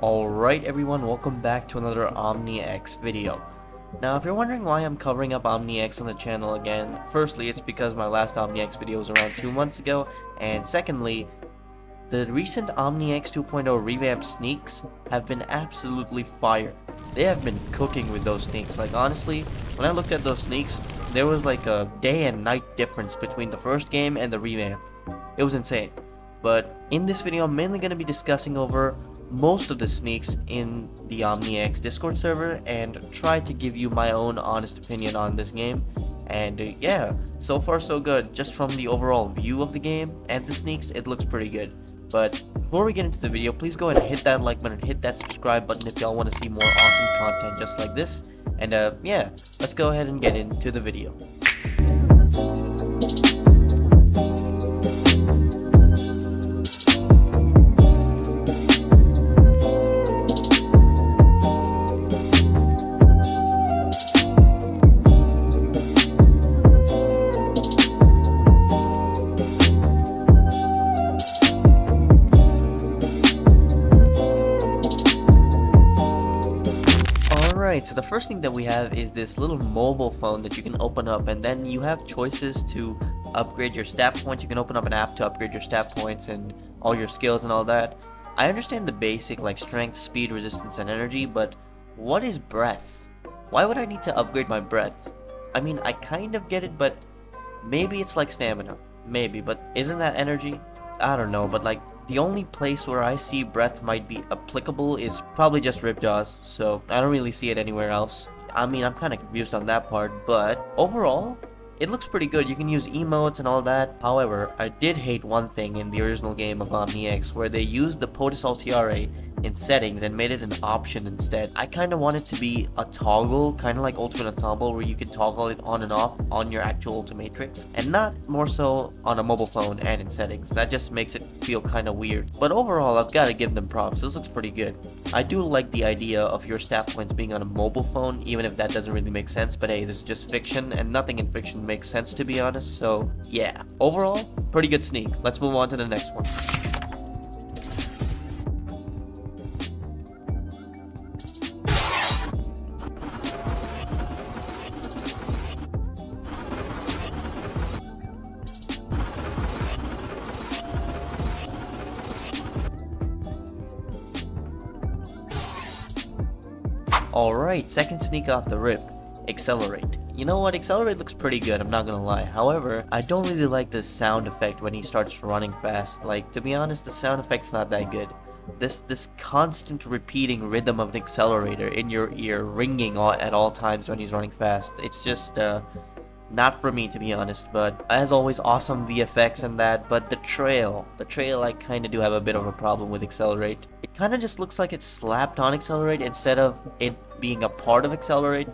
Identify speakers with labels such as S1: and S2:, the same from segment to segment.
S1: Alright everyone, welcome back to another Omni X video. Now if you're wondering why I'm covering up Omni X on the channel again, firstly it's because my last Omni X video was around 2 months ago, and secondly, the recent Omni X 2.0 revamp sneaks have been absolutely fire. They have been cooking with those sneaks. Like honestly, when I looked at those sneaks, there was like a day and night difference between the first game and the revamp. It was insane. But in this video, I'm mainly going to be discussing over most of the sneaks in the Omni X Discord server and try to give you my own honest opinion on this game. And yeah, so far so good. Just from the overall view of the game and the sneaks, it looks pretty good. But before we get into the video, please go ahead and hit that like button, hit that subscribe button if y'all want to see more awesome content just like this. And yeah, let's go ahead and get into the video. Alright, so the first thing that we have is this little mobile phone that you can open up, and then you have choices to upgrade your stat points. You can open up an app to upgrade your stat points and all your skills and all that. I understand the basic like strength, speed, resistance, and energy, but what is breath? Why would I need to upgrade my breath? I mean, I kind of get it, but maybe it's like stamina. Maybe, but isn't that energy? I don't know, but like the only place where I see breath might be applicable is probably just Ripjaws, so I don't really see it anywhere else. I mean, I'm kind of confused on that part, but overall, it looks pretty good. You can use emotes and all that. However, I did hate one thing in the original game of Omni X, where they used the POTUS Altiare in settings and made it an option instead. I kind of want it to be a toggle, kind of like Ultimate Ensemble, where you can toggle it on and off on your actual Ultimatrix, and not more so on a mobile phone and in settings. That just makes it feel kind of weird. But overall, I've got to give them props. This looks pretty good. I do like the idea of your stat points being on a mobile phone, even if that doesn't really make sense, but hey, this is just fiction, and nothing in fiction makes sense, to be honest, so yeah. Overall, pretty good sneak. Let's move on to the next one. Alright, second sneak off the rip. Accelerate. You know what, Accelerate looks pretty good, I'm not gonna lie. However, I don't really like this sound effect when he starts running fast. Like, to be honest, the sound effect's not that good. This constant repeating rhythm of an accelerator in your ear, ringing at all times when he's running fast. It's just, not for me, to be honest. But as always, awesome VFX and that, but the trail I kind of do have a bit of a problem with Accelerate. It kind of just looks like it's slapped on Accelerate instead of it being a part of Accelerate.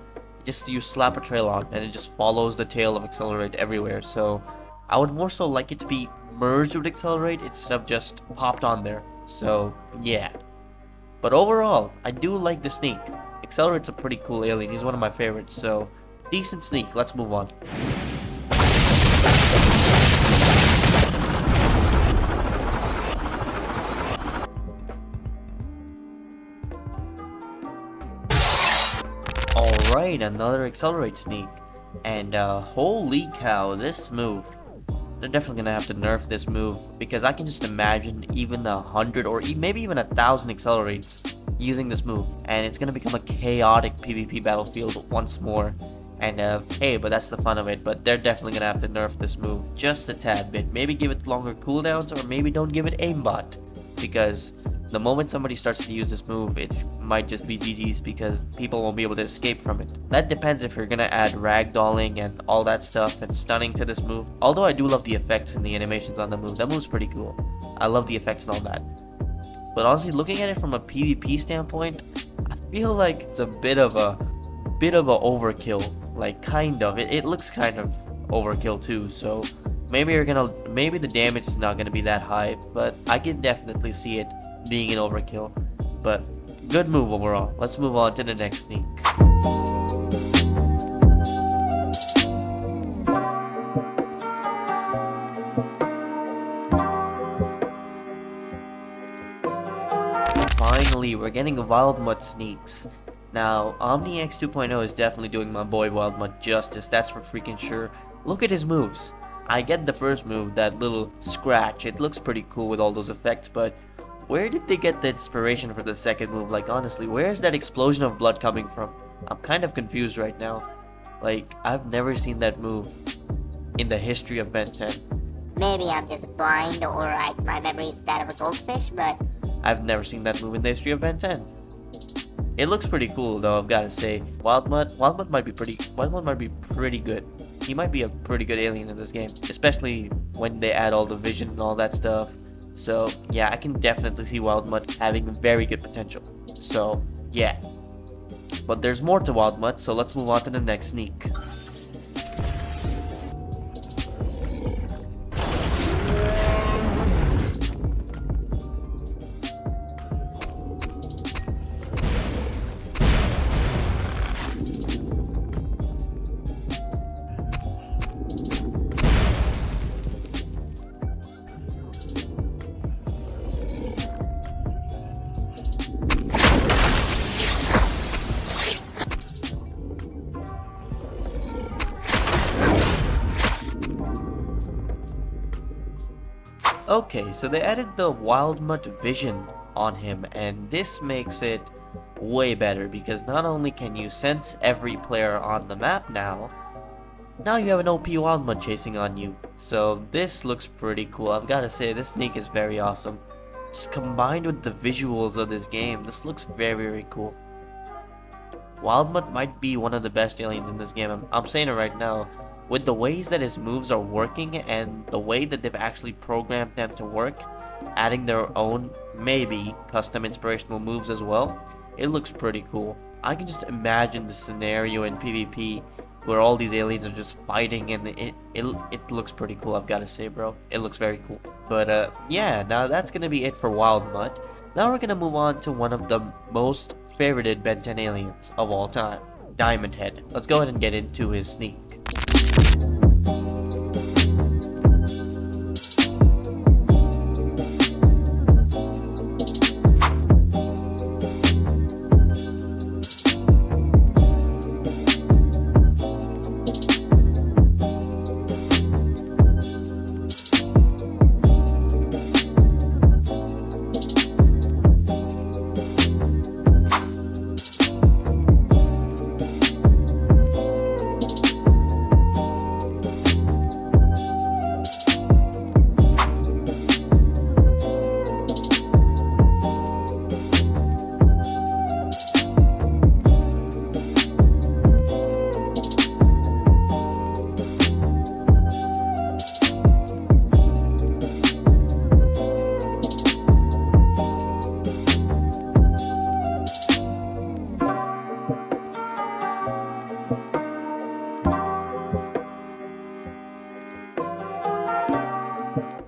S1: Just you slap a trail on and it just follows the tail of Accelerate everywhere. So I would more so like it to be merged with Accelerate instead of just popped on there. So yeah. But overall, I do like the sneak. Accelerate's a pretty cool alien. He's one of my favorites. So decent sneak. Let's move on. Alright, another Accelerate sneak. And holy cow, this move. They're definitely gonna have to nerf this move, because I can just imagine even 100 or maybe even 1,000 Accelerates using this move. And it's gonna become a chaotic PvP battlefield once more. And hey, but that's the fun of it. But they're definitely gonna have to nerf this move just a tad bit. Maybe give it longer cooldowns, or maybe don't give it aimbot, because the moment somebody starts to use this move, it might just be GG's, because people won't be able to escape from it. That depends if you're gonna add ragdolling and all that stuff and stunning to this move. Although I do love the effects and the animations on the move. That move's pretty cool. I love the effects and all that. But honestly, looking at it from a PvP standpoint, I feel like it's a bit of a overkill. Like kind of. It looks kind of overkill too. So maybe the damage is not gonna be that high, but I can definitely see it being an overkill. But good move overall. Let's move on to the next sneak. finally, we're getting Wildmutt sneaks. Now, Omni X 2.0 is definitely doing my boy Wildmutt justice, that's for freaking sure. Look at his moves. I get the first move, that little scratch, it looks pretty cool with all those effects, but where did they get the inspiration for the second move? Like, honestly, where is that explosion of blood coming from? I'm kind of confused right now. Like, I've never seen that move in the history of Ben 10.
S2: Maybe I'm just blind, or my memory is that of a goldfish, but
S1: I've never seen that move in the history of Ben 10. It looks pretty cool though, I've gotta say. Wildmutt might be pretty good. He might be a pretty good alien in this game, especially when they add all the vision and all that stuff. So yeah, I can definitely see Wildmutt having very good potential. So yeah. But there's more to Wildmutt, so let's move on to the next sneak. Okay, so they added the Wildmutt vision on him, and this makes it way better because not only can you sense every player on the map now you have an OP Wildmutt chasing on you. So this looks pretty cool. I've gotta say, this sneak is very awesome. Just combined with the visuals of this game, this looks very cool. Wildmutt might be one of the best aliens in this game. I'm saying it right now. With the ways that his moves are working and the way that they've actually programmed them to work, adding their own, maybe, custom inspirational moves as well, it looks pretty cool. I can just imagine the scenario in PvP where all these aliens are just fighting, and it looks pretty cool, I've gotta say, bro. It looks very cool. But yeah, now that's gonna be it for Wildmutt. Now we're gonna move on to one of the most favorited Ben 10 aliens of all time, Diamondhead. Let's go ahead and get into his sneak.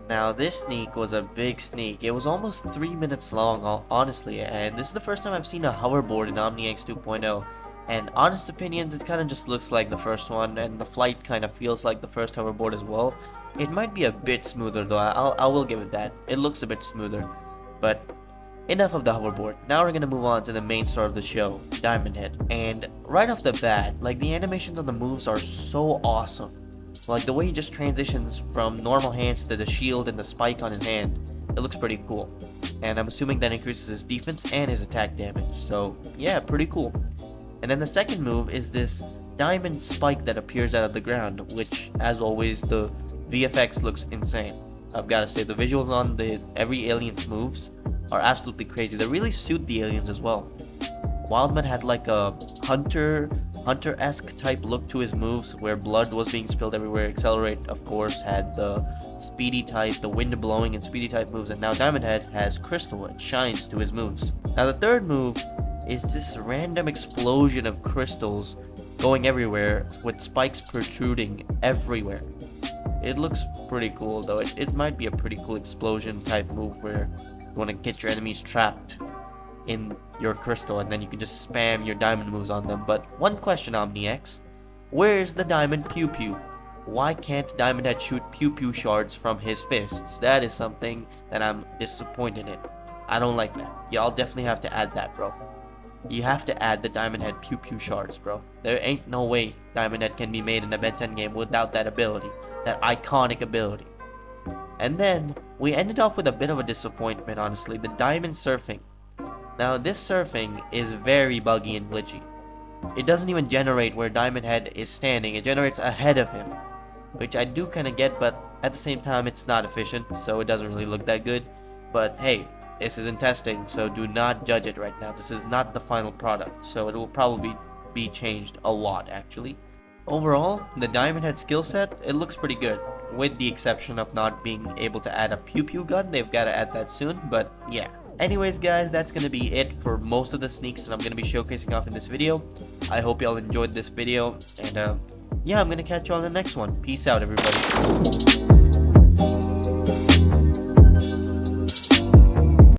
S1: Now this sneak was a big sneak. It was almost 3 minutes long, honestly, and this is the first time I've seen a hoverboard in Omni X 2.0. And honest opinions, it kind of just looks like the first one, and the flight kind of feels like the first hoverboard as well. It might be a bit smoother though, I will give it that. It looks a bit smoother. But enough of the hoverboard. Now we're gonna move on to the main star of the show, Diamondhead. And right off the bat, like, the animations on the moves are so awesome. Like, the way he just transitions from normal hands to the shield and the spike on his hand, it looks pretty cool. And I'm assuming that increases his defense and his attack damage. So yeah, pretty cool. And then the second move is this diamond spike that appears out of the ground, which, as always, the VFX looks insane. I've gotta say, the visuals on every alien's moves are absolutely crazy. They really suit the aliens as well. Wildmutt had like a hunter-esque type look to his moves, where blood was being spilled everywhere. Accelerate, of course, had the speedy type, the wind blowing and speedy type moves, and now Diamondhead has crystal and shines to his moves. Now the third move is this random explosion of crystals going everywhere with spikes protruding everywhere. It looks pretty cool though. It might be a pretty cool explosion type move where you want to get your enemies trapped in your crystal and then you can just spam your diamond moves on them. But one question, Omni X, where's the diamond pew pew? Why can't Diamondhead shoot pew pew shards from his fists? That is something that I'm disappointed in. I don't like that. Y'all definitely have to add that, bro. You have to add the Diamondhead Pew Pew shards, bro. There ain't no way Diamondhead can be made in a Ben 10 game without that ability. That iconic ability. And then, we ended off with a bit of a disappointment, honestly. The Diamond Surfing. Now, this surfing is very buggy and glitchy. It doesn't even generate where Diamondhead is standing. It generates ahead of him. Which I do kind of get, but at the same time, it's not efficient. So it doesn't really look that good. But hey, this is in testing, so do not judge it right now. This is not the final product, so it will probably be changed a lot, actually. Overall, the Diamondhead skill set, it looks pretty good. With the exception of not being able to add a pew pew gun. They've got to add that soon, but yeah. Anyways, guys, that's going to be it for most of the sneaks that I'm going to be showcasing off in this video. I hope y'all enjoyed this video, and yeah, I'm going to catch y'all in the next one. Peace out, everybody.